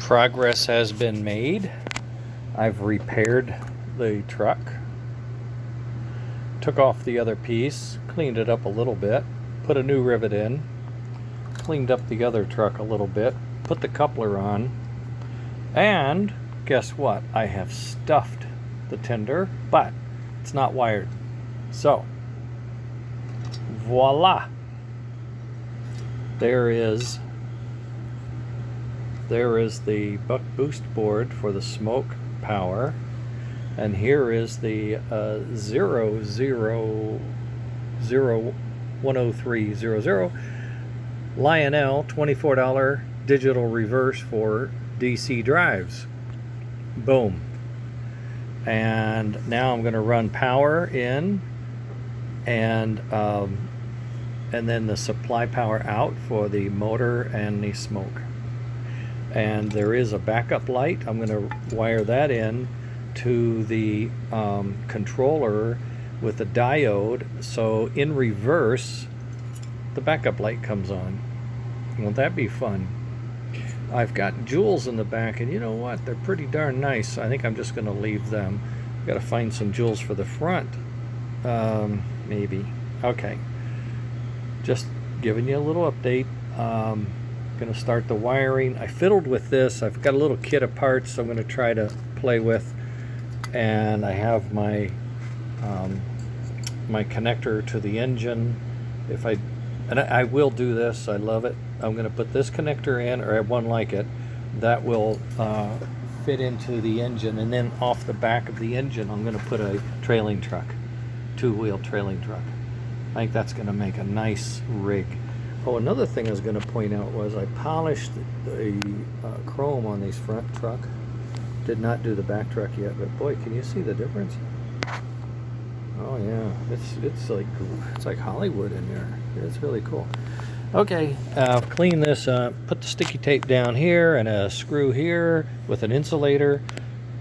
Progress has been made. I've repaired the truck, took off the other piece, cleaned it up a little bit, put a new rivet in, cleaned up the other truck a little bit, put the coupler on, and guess what? I have stuffed the tender, but it's not wired. So, voila! There is the buck boost board for the smoke power, and here is the 000010300 Lionel $24 digital reverse for DC drives. Boom. And now I'm going to run power in, and then the supply power out for the motor and the smoke. And there is a backup light. I'm going to wire that in to the controller with a diode, so in reverse the backup light comes on. Won't that be fun? I've got jewels in the back, and you know what? They're pretty darn nice. I think I'm just going to leave them. I've got to find some jewels for the front. Maybe. Okay. Just giving you a little update. Going to start the wiring. I fiddled with this. I've got a little kit of parts I'm going to try to play with, and I have my my connector to the engine. And I will do this. I love it. I'm going to put this connector in, or one like it, that will fit into the engine, and then off the back of the engine I'm going to put a trailing truck, two-wheel trailing truck. I think that's going to make a nice rig. Oh, another thing I was going to point out was I polished the chrome on these front truck. Did not do the back truck yet, but boy, can you see the difference? Oh yeah, it's like Hollywood in there. It's really cool. Okay, I've cleaned this up, put the sticky tape down here and a screw here with an insulator,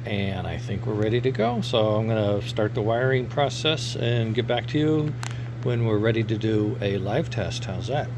and I think we're ready to go. So I'm going to start the wiring process and get back to you when we're ready to do a live test. How's that?